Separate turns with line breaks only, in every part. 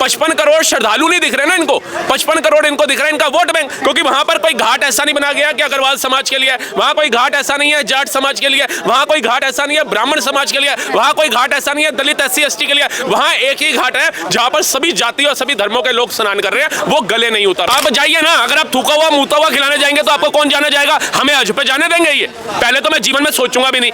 55 करोड़ श्रद्धालु नहीं दिख रहे ना इनको, 55 करोड़ इनको दिख रहा है इनका वोट बैंक, क्योंकि वहां पर कोई घाट ऐसा नहीं बना गया कि अग्रवाल समाज के लिए, वहां कोई घाट ऐसा नहीं है जाट समाज के लिए, वहां कोई घाट ऐसा नहीं है ब्राह्मण समाज के लिए, वहां कोई घाट ऐसा नहीं है दलित SC ST के लिए। वहां एक ही घाट है जहां पर सभी जाति और सभी धर्मों के लोग स्नान कर रहे हैं, वो गले नहीं उतर। आप जाइए ना, अगर आप थूका हुआ मुता हुआ खिलाने जाएंगे तो आपको कौन जाने जाएगा? हमें हज पे जाने देंगे? ये पहले तो मैं जीवन में सोचूंगा भी नहीं,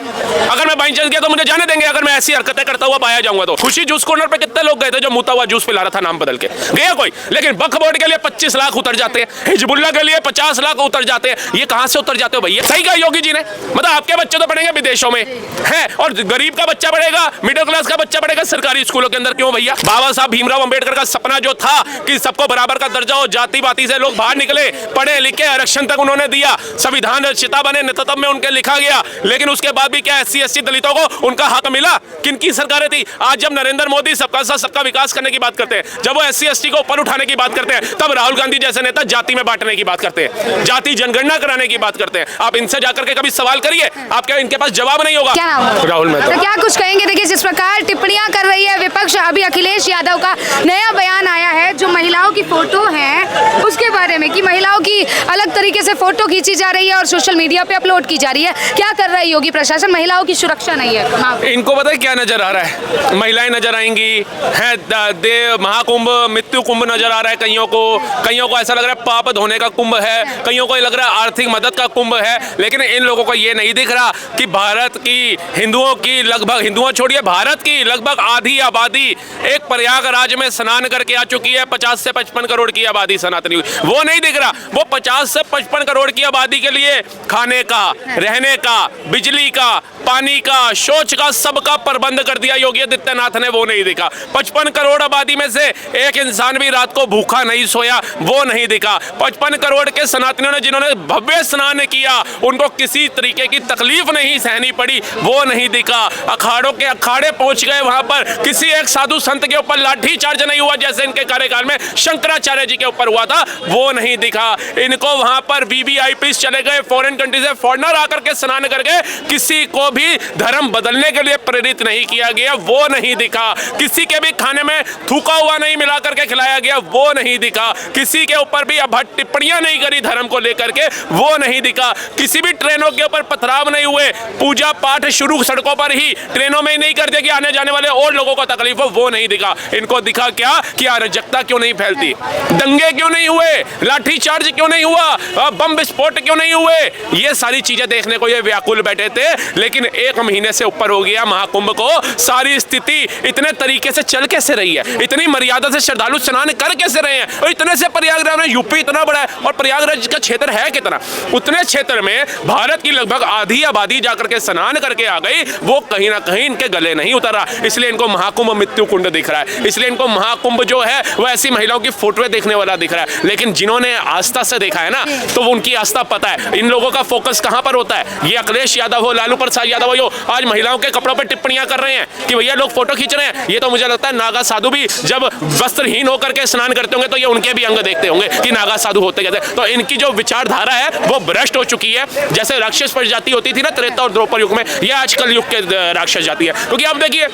अगर मैं बाई चांस गया तो मुझे जाने देंगे अगर मैं ऐसी हरकतें करता हुआ पाया जाऊंगा तो। खुशी जूस कॉर्नर पे कितने लोग गए थे जो मुता हुआ जूस पिला रहा था नाम बदल के, गया कोई? लेकिन वक्फ बोर्ड के लिए 25 लाख उतर जाते हैं, हिजबुल्लाह के लिए 50 लाख उतर जाते हैं। ये कहां से उतर जाते हो भैया? सही कहा योगी जी ने, मतलब आपके बच्चे तो पढ़ेंगे विदेशों में है और गरीब का बच्चा पढ़ेगा, मिडिल क्लास का बच्चा पढ़ेगा सरकारी स्कूलों के अंदर। क्यों भैया? बाबा साहब भीमराव अंबेडकर का सपना जो था कि सबको बराबर का दर्जा हो, जाति बाती से लोग बाहर निकले, पढ़े लिखे, आरक्षण तक उन्होंने दिया, संविधान रचिता बने, नेतृत्व में उनके लिखा गया, लेकिन उसके बाद भी क्या SC ST दलितों को उनका हक मिला? किनकी सरकारें थी? आज जब नरेंद्र मोदी सबका साथ सबका विकास करने की बात करते हैं, जब वो SC ST को ऊपर उठाने की बात करते हैं, तब राहुल गांधी जैसे नेता जाति में बांटने की बात करते हैं, जाति जनगणना कराने की बात करते हैं। आप इनसे जाकर के कभी सवाल करिए, आपके इनके पास जवाब नहीं होगा।
क्या नाम है?
राहुल मेहता।
तो क्या कुछ कहेंगे? देखिए जिस प्रकार टिप्पणियां कर रही है विपक्ष, अभी अखिलेश यादव का नया बयान आया है जो महिलाओं की फोटो है उसके बारे में, कि महिलाओं की अलग तरीके से फोटो खींची जा रही है और सोशल मीडिया पे अपलोड की जा रही है। क्या कर रहा है योगी प्रशासन? महिलाओं की सुरक्षा नहीं है।
इनको पता है क्या नजर आ रहा है? महिलाएं नजर आएंगी, है देव महाकुंभ मृत्यु कुंभ नजर आ रहा है कईयों को ऐसा लग रहा है पाप धोने का कुंभ है, कईयों को लग रहा है आर्थिक मदद का कुंभ है, लेकिन इन लोगों को ये नहीं दिख रहा कि भारत की हिंदुओं की लगभग, हिंदुओं छोड़िए भारत की लगभग आधी आबादी एक प्रयागराज में स्नान करके आ चुकी है। 50 से 55 करोड़ की आबादी सनातनी हुई, वो नहीं दिख रहा। वो 50 से 55 करोड़ की आबादी के लिए खाने का, रहने का, बिजली का, पानी का, शौच का, सबका प्रबंध कर दिया योगी आदित्यनाथ ने, वो नहीं दिखा। 55 करोड़ आबादी में से एक इंसान भी रात को भूखा नहीं सोया, वो नहीं दिखा। 55 करोड़ के सनातनियों ने जिन्होंने भव्य स्नान किया, उनको किसी तरीके की तकलीफ नहीं सहनी पड़ी, वो नहीं दिखा। अखाड़ों के अखाड़े पहुंच गए, वहां पर किसी एक साधु संत के ऊपर लाठी चार्ज नहीं हुआ जैसे इनके कार्यकाल में शंकराचार्य जी के ऊपर हुआ था, वो नहीं दिखा। इनको वहां पर VVIP चले गए, फॉरेन कंट्री से फॉरेनर आकर के स्नान करके, किसी को भी धर्म बदलने के लिए प्रेरित नहीं किया गया, वो नहीं दिखा। किसी के भी खाने में थूका हुआ नहीं मिला करके खिलाया गया, वो नहीं दिखा। किसी के ऊपर भी अभद्र टिप्पणियां नहीं करी धर्म को लेकर के, वो नहीं दिखा। किसी भी ट्रेनों के ऊपर पथराव नहीं हुए, पूजा पाठ शुरू सड़कों पर ही, ट्रेनों में ही नहीं कर दिया कि आने जाने वाले और लोगों को तकलीफ हो, वो नहीं दिखा। इनको दिखा क्या कि अराजकता क्यों नहीं फैलती, दंगे क्यों नहीं हुए, लाठीचार्ज क्यों नहीं हुआ, बम विस्फोट क्यों नहीं हुए, ये सारी चीजें देखने को ये व्याकुल बैठे थे। लेकिन 1 महीने से ऊपर हो गया महाकुंभ को, सारी स्थिति इतने तरीके से चल कैसे रही है, इतनी मर्यादा से श्रद्धालु स्नान कर कैसे रहे हैं, और इतने से प्रयागराज में, यूपी इतना बड़ा है और प्रयागराज का क्षेत्र है कितना, उतने क्षेत्र में भारत की लगभग आधी आबादी जाकर के स्नान करके आ गई, वो कहीं ना कहीं इनके गले नहीं उतरा। इसलिए इनको महाकुंभ मृत्यु कुंड दिख रहा है, इसलिए इनको महाकुंभ जो है वो ऐसी महिलाओं की फोटोएं देखने वाला दिख रहा है। लेकिन जिन्होंने आस्था से देखा है ना, तो वो उनकी आस्था पता है। इन लोगों का फोकस कहां पर होता है? ये अखिलेश यादव हो, लालू प्रसाद यादव हो, आज महिलाओं के कपड़ों पर टिप्पणियां कर रहे हैं कि भैया लोग फोटो खींच रहे हैं। ये तो मुझे लगता है नागा साधु भी जब वस्त्रहीन होकर के स्नान करते होंगे तो ये उनके भी अंग देखते होंगे कि नागा साधु होते कैसे। तो इनकी जो विचारधारा है वो भ्रष्ट हो चुकी है। जैसे राक्षस प्रजाति होती थी ना त्रेता और द्वापर युग में, ये आज कल युग के राक्षस जाति है। क्योंकि आप देखिए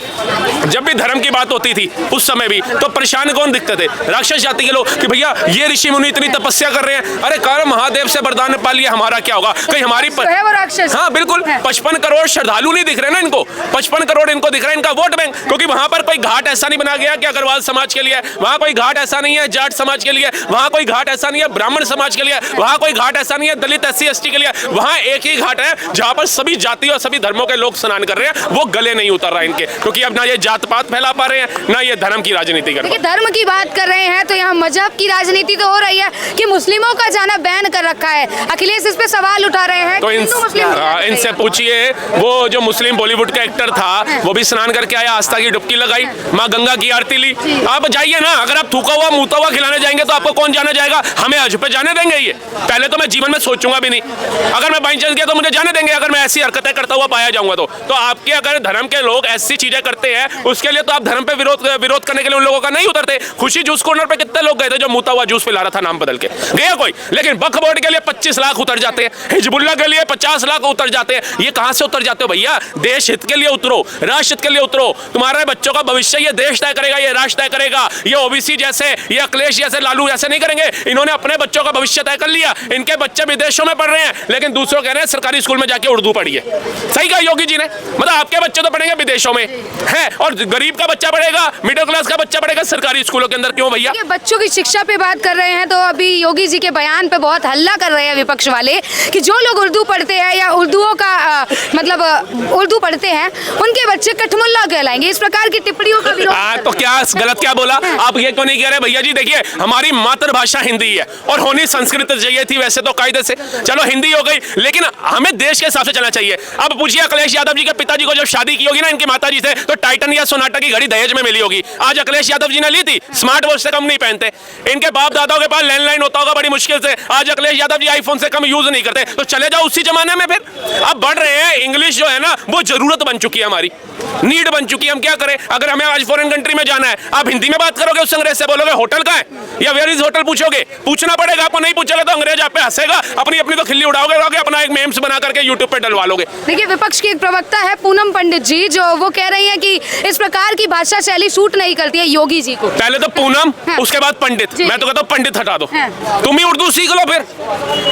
जब भी धर्म की बात होती थी उस समय भी तो परेशान कौन दिखते थे? राक्षस जाति के लोग, कि भैया ये ऋषि मुनि इतनी तपस्या कर रहे हैं, अरे कर महादेव से वरदान पा लिया, हमारा क्या होगा? कहीं हमारी
राक्षस,
हाँ बिल्कुल 55 करोड़ श्रद्धालु नहीं दिख रहे ना इनको, 55 करोड़ इनको दिख रहा है इनका वोट बैंक, क्योंकि वहां पर कोई घाट ऐसा नहीं बना गया कि अग्रवाल समाज के लिए, वहां कोई घाट ऐसा नहीं है जाट समाज के लिए, वहां कोई घाट ऐसा नहीं है ब्राह्मण समाज के लिए, वहां कोई घाट ऐसा नहीं है दलित SC ST के लिए। वहां एक ही घाट है जहां पर सभी जाति और सभी धर्मों के लोग स्नान कर रहे हैं, वो गले नहीं उतर रहा है इनके, क्योंकि अब ना ये जात पात फैला पा रहे हैं ना ये धर्म की राजनीति कर रहे हैं।
धर्म की बात कर रहे हैं तो यहाँ मजहब की राजनीति तो हो रही है कि मुस्लिमों का जाना बैन कर रखा है। अखिलेश इस पे सवाल उठा रहे हैं, तो
इनसे पूछिए, वो जो मुस्लिम बॉलीवुड का एक्टर था वो भी स्नान करके आया, आस्था की डुबकी लगाई, माँ गंगा की आरती ली। आप जाइए ना, अगर आप थूका हुआ मुता हुआ खिलाने जाएंगे तो आपको कौन जाने जाएगा? हमें हज पे जाने देंगे? ये पहले तो मैं जीवन में सोचूंगा भी नहीं, अगर मैं बाई चांस गया तो मुझे जाने देंगे अगर मैं ऐसी हरकतें करता हुआ पाया जाऊंगा तो आपके अगर धर्म के लोग ऐसी चीजें करते हैं उसके लिए तो आप धर्म पे विरोध करने के लिए उन लोगों का नहीं उतरते। खुशी जूस कॉर्नर पे कितने लोग गए थे जो मुता हुआ जूस पिला रहा था नाम बदल के, गया कोई? लेकिन वक्फ बोर्ड के लिए 25 लाख उतर जाते हैं, हिजबुल्लाह के लिए 50 लाख उतर जाते हैं। ये कहां से उतर जाते हो भैया? देश हित के लिए उतरो, राष्ट्र हित के लिए उतरो। तुम्हारे बच्चों का भविष्य ये देश तय करेगा, ये राष्ट्र तय करेगा। ये ओबीसी जैसे, ये अखिलेश जैसे, लालू ऐसे नहीं करेंगे। इन्होंने अपने बच्चों का भविष्य तय कर लिया। इनके बच्चे विदेशों में पढ़ रहे हैं, लेकिन दूसरों कह रहे हैं सरकारी स्कूल में जाके उर्दू पढ़िए। सही कहा योगी जी ने, मतलब आपके बच्चे तो पढ़ेंगे विदेशों में है, और गरीब का बच्चा पढ़ेगा, मिडिल क्लास का बच्चा पढ़ेगा सरकारी स्कूलों के अंदर। क्यों भैया?
बच्चों की शिक्षा पे बात कर रहे हैं तो अभी योगी जी के बयान पे बहुत हल्ला कर रहे हैं विपक्ष वाले कि जो लोग उर्दू पढ़ते हैं या उर्दूओं का मतलब उर्दू पढ़ते हैं उनके बच्चे कठमुल्ला कहलाएंगे। इस प्रकार की टिप्पणियों का विरोध।
तो क्या गलत क्या बोला? आप ये क्यों नहीं कह रहे भैया जी? देखिए, हमारी मातृभाषा हिंदी है और होनी संस्कृत चाहिए थी वैसे तो कायदे से, चलो हिंदी हो गई, लेकिन हमें देश के हिसाब से चलना चाहिए। अब पूछिए अखिलेश यादव जी के पिताजी को जब शादी की होगी ना इनकी माताजी से, तो टाइटन या सोनाटा की घड़ी दहेज में मिली होगी। आज अखिलेश यादव जी ने ली थी, स्मार्ट वॉच से कम नहीं पहनते। इनके बाप दादाओं के पास लैंडलाइन होता होगा बड़ी मुश्किल से, आज अखिलेश यादव जी आईफोन से कम यूज नहीं करते। तो चले जाओ उसी जमाने में फिर। अब बढ़ रहे हैं, इंग्लिश जो है ना वो जरूरत बन चुकी है, हमारी नीड बन चुकी है। हम क्या करें? अगर हमें आज फॉरेन कंट्री में जाना है, आप हिंदी में बात करोगे, उस अंग्रेज से बोलोगे होटल का है या वेयर इज होटल पूछोगे, पूछना पड़ेगा आपको। नहीं पूछोगे तो अंग्रेज आप पे हंसेगा, अपनी अपनी तो खिल्ली उड़ाओगे, अपना एक मेम्स बना करके यूट्यूब पे डलवा लोगे।
देखिए, विपक्ष की एक प्रवक्ता है पूनम पंडित जी, जो वो कह रही हैं कि इस प्रकार की भाषा शैली सूट नहीं करती है योगी जी को।
पहले तो पूनम, उसके बाद पंडित। मैं तो कहता हूँ पंडित हटा दो, तुम ही उर्दू सीख लो, फिर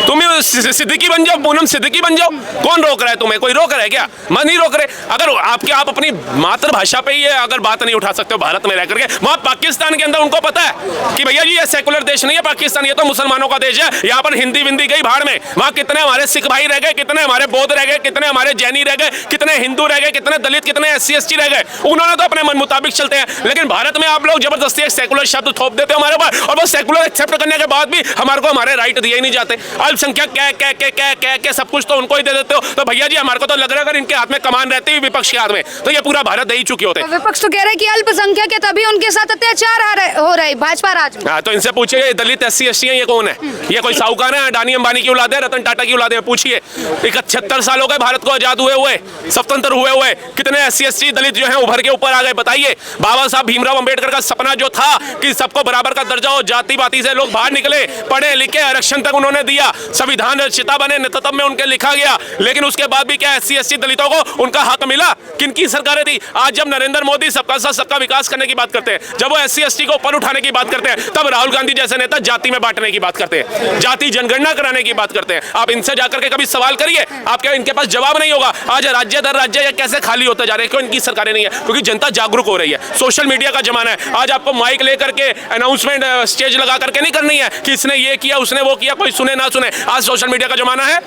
तुम ही सिद्दीकी बन जाओ, पूनम सिद्दीकी बन जाओ। कौन रोक रहा है तुम्हें? कोई रोक रहा है क्या? मैं नहीं रोक रहे। अगर आप अपनी मातृभाषा पे ही अगर बात नहीं उठा सकते हो भारत में रह करके, वहां पाकिस्तान के अंदर उनको पता है कि भैया जी ये सेकुलर देश नहीं है पाकिस्तान, ये तो मुसलमानों का देश है। यहाँ पर हिंदी विंदी गई भाड़ में। वहां कितने हमारे सिख भाई रह गए, कितने हमारे बौद्ध रह गए, कितने हमारे जैनी रह गए, कितने हिंदू रह गए, कितने दलित, कितने SC ST रह गए। उन्होंने तो अपने मन मुताबिक चलते हैं। लेकिन भारत में आप लोग जबरदस्ती एक सेकुलर शब्द थोप देते हो हमारे ऊपर, और वो सेकुलर एक्सेप्ट करने के बाद भी हमारे को हमारे राइट दिए ही नहीं जाते। अल्पसंख्यक कह सब कुछ तो उनको ही दे देते हो। तो भैया जी हमारे को तो लग रहा है अगर इनके हाथ में कमान रहती है विपक्ष के हाथ में, तो ये पूरा भारत दे ही चुके होते।
विपक्ष तो कह रहे हैं कि अल्पसंख्यक है तभी उनके साथ अत्याचार हो रहे भाजपा राज में।
हाँ, तो इनसे पूछिए दलित SC ST है, ये कौन है? ये कोई साहूकार है? अडानी अंबानी की औलाद है, रतन टाटा की औलाद है? पूछिए। 71 साल हो गए भारत को आजाद हुए स्वतंत्र हुए कितने SC ST दलित जो है उभर के ऊपर आ गए? बताइए। बाबा साहब भीमराव अंबेडकर का सपना जो था कि सबको बराबर का दर्जा हो, जाति पाति से लोग बाहर निकले, पढ़े लिखे, आरक्षण तक उन्होंने दिया, संविधान रचयिता बने, नेतृत्व में उनके लिखा गया। लेकिन उसके बाद भी क्या SC ST दलितों को उनका हक मिला? किनकी सरकारें थी? आज जब नरेंद्र मोदी सबका साथ सबका विकास करने की बात करते हैं, जब वो SC ST को ऊपर उठाने की बात करते हैं, तब राहुल गांधी जैसे नेता जाति में बांटने की बात करते हैं, जाति जनगणना कराने की बात करते हैं। आप इनसे जाकर के कभी सवाल करिए, आपके इनके पास जवाब नहीं होगा। आज राज्य दर राज्य ये कैसे खाली होते जा रहे हैं? क्यों इनकी सरकारें नहीं है? क्योंकि जनता जागरूक हो रही है। सोशल मीडिया का जमाना है। आज आपको माइक लेकर के अनाउंसमेंट स्टेज लगा करके नहीं करनी है कि इसने ये किया, उसने वो किया, कोई सुने ना सुने। आज सोशल मीडिया का जमाना है।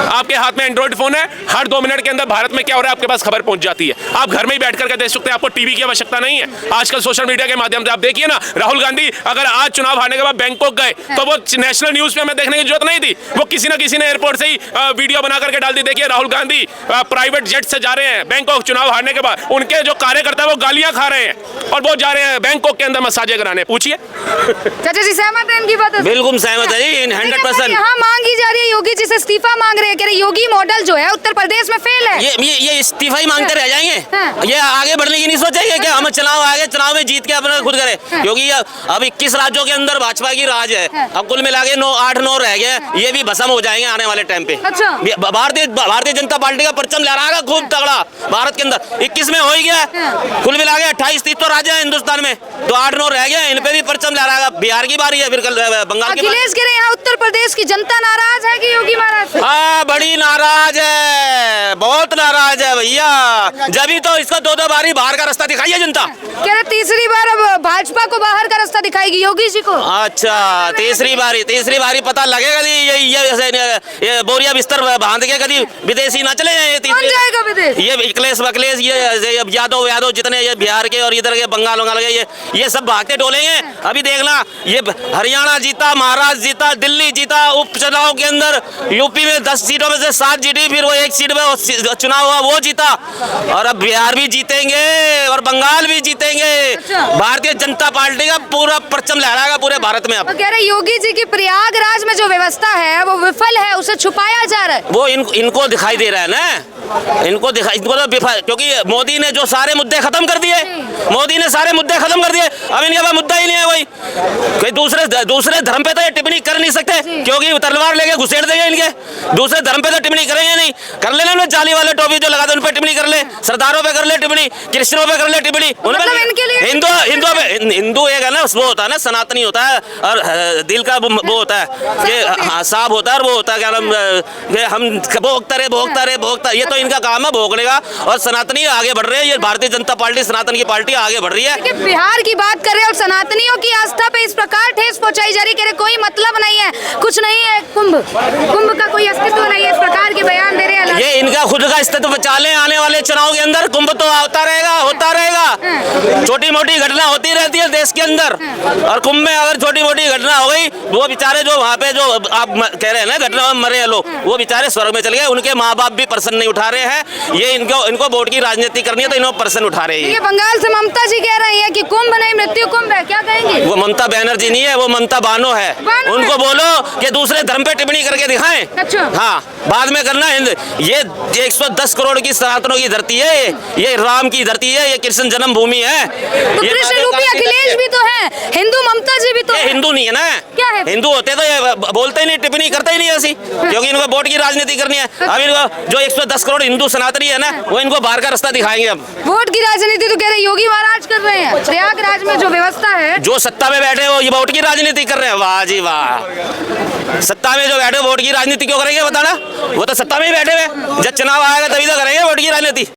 आपके हाथ में एंड्रॉइड फोन है, हर 2 मिनट के अंदर भारत में क्या हो रहा है आपके पास खबर पहुंच जाती है। आप घर में ही बैठ करके देख सकते हैं, आपको टीवी की आवश्यकता नहीं है। आजकल सोशल मीडिया के माध्यम से आप देखिए ना, राहुल गांधी अगर आज चुनाव हारने के बाद बैंकॉक गए तो वो नेशनल न्यूज पे हमें देखने की जरूरत नहीं थी। वो किसी ना किसी ने एयरपोर्ट से ही वीडियो बना करके डाल दी। देखिए राहुल गांधी प्राइवेट जेट से जा रहे हैं बैंकॉक चुनाव हारने के बाद। उनके जो कार्यकर्ता है वो गालियां खा रहे हैं और वो जा रहे हैं बैंकॉक के अंदर मसाजे कराने। पूछिए।
चाचा जी सहमत है इनकी बात?
बिल्कुल सहमत है जी, 100%।
यहाँ मांगी जा रही है, योगी जी से इस्तीफा मांग रहे हैं, कह रहे योगी मॉडल जो है उत्तर प्रदेश में फेल है।
ये इस्तीफा ही मांगते रह जाएंगे। ये आगे बढ़ने की नहीं सोचेंगे कि हम चुनाव आगे चुनाव में जीत के अपना खुद करें, क्योंकि अब 21 राज्यों के अंदर भाजपा की राज है। अब कुल मिला के 8-9 रह गए, ये भी भस्म हो जाएंगे आने वाले टाइम पे।
अच्छा।
भारतीय जनता पार्टी का परचम लहराएगा खूब तगड़ा भारत के अंदर। 21 में हो ही गया, कुल मिला के 28-30 तो राज्य है हिंदुस्तान में, तो 8-9 रह गए, इन पे भी परचम लहराएगा। बिहार की बारी है, फिर बंगाल की।
अखिलेश कह रहे हैं यहाँ उत्तर प्रदेश की जनता नाराज है कि योगी महाराज?
हाँ, बड़ी नाराज है, बहुत नाराज है भैया। जब तो इसको 2-2 बारी बाहर का रास्ता दिखाइए जनता।
कह रहे तीसरी बार अब भाजपा को बाहर का रास्ता दिखाएगी योगी जी को।
अच्छा, तीसरी बारी पता लगेगा। ये बोरिया बिस्तर बांध के कभी विदेशी ना चले जाए।
कौन जाएगा विदेश?
ये अखिलेश वकलेश, ये यादव जितने ये बिहार के और इधर के बंगाल के ये सब भागते डोलेंगे। अभी देखना, ये हरियाणा जीता, महाराष्ट्र जीता, दिल्ली जीता, उपचुनाव के अंदर यूपी में 10 सीटों में से 7 जीती, फिर वो 1 सीट में चुनाव हुआ वो जीता, और अब बिहार भी जीतेंगे और बंगाल भी जीतेंगे। भारतीय जनता पार्टी का पूरा परचम लहराएगा पूरे भारत में। अब
कह रहे योगी जी की प्रयागराज में जो व्यवस्था है वो विफल है, उसे छुपाया जा रहा है।
वो इनको दिखाई दे रहा है ना, इनको तो, क्योंकि मोदी ने जो सारे मुद्दे खत्म कर दिए, मोदी ने सारे मुद्दे खत्म कर दिए। अब इनके पास मुद्दा ही नहीं है भाई। कोई दूसरे धर्म पे तो ये टिप्पणी कर नहीं सकते, क्योंकि तलवार लेके घुसेड़ देंगे इनके। दूसरे धर्म पे तो टिप्पणी करेंगे नहीं। कर लेना उन्हें जाली वाले टोपी जो लगा दे उन पे टिप्पणी कर ले, सरदारों पे कर ले टिप्पणी, क्रिश्चियनों पे कर ले टिप्पणी।
मतलब इनके लिए
हिंदू एक है ना, वो होता है ना सनातनी होता है, और दिल का वो होता है कि हाँ साफ होता है, और वो होता है क्या नाम हम भोगता। ये तो इनका काम है भोगने का, और सनातनी आगे बढ़ रहे हैं। ये भारतीय जनता पार्टी सनातन की पार्टी आगे बढ़ रही है।
देखिए, बिहार की बात कर रहे हैं और सनातनियों की आस्था पे इस प्रकार ठेस पहुंचाई जा रही है कि कोई मतलब नहीं है, कुछ नहीं है, कुंभ का कोई अस्तित्व नहीं है, इस प्रकार के बयान दे रहे हैं।
ये इनका खुद का अस्तित्व बचा ले, आने वाले चुनाव के अंदर कुंभ तो होता रहेगा। छोटी मोटी घटना होती रहती है देश के अंदर, और कुंभ में अगर छोटी मोटी घटना हो गई, वो बेचारे जो वहाँ पे जो आप कह रहे हैं ना घटना में मरे लोग, वो बेचारे स्वर्ग में चले गए। उनके माँ बाप भी पर्सन नहीं उठा रहे हैं। ये इनको वोट की राजनीति करनी है तो इन्होंने पर्सन उठा रहे हैं।
बंगाल से ममता जी कह रही है कि कुंभ नहीं मृत्यु कुंभ है, क्या कहेंगे?
वो ममता बनर्जी नहीं है, वो ममता बानो है। उनको बोलो कि दूसरे धर्म पे टिप्पणी करके दिखाएं।
अच्छा।
हाँ, बाद में करना है। ये 110 करोड़ की सनातनों की धरती है, ये राम की धरती है, ये कृष्ण जन्मभूमि है।
तो कृष्ण रूपी अखिलेश भी तो है, हिंदू ममता जी भी तो है।
हिंदू नहीं है ना,
क्या है?
हिंदू होते तो ये बोलते ही नहीं, टिप्पणी करते ही नहीं ऐसी, क्योंकि इनको वोट की राजनीति करनी है। अब इनको जो 110 करोड़ हिंदू सनातनी है ना, वो इनको बाहर का रास्ता दिखाएंगे। अब
वोट की राजनीति तो कह रहे योगी महाराज कर रहे हैं। प्रयागराज में जो व्यवस्था है,
जो सत्ता में बैठे हो ये वोट की राजनीति कर रहे हैं। वाह जी वाह, सत्ता में जो बैठे वोट की राजनीति क्यों करेंगे बताना? वो तो सत्ता में ही बैठे हुए, जब चुनाव आएगा तभी तो करेंगे वोट की राजनीति।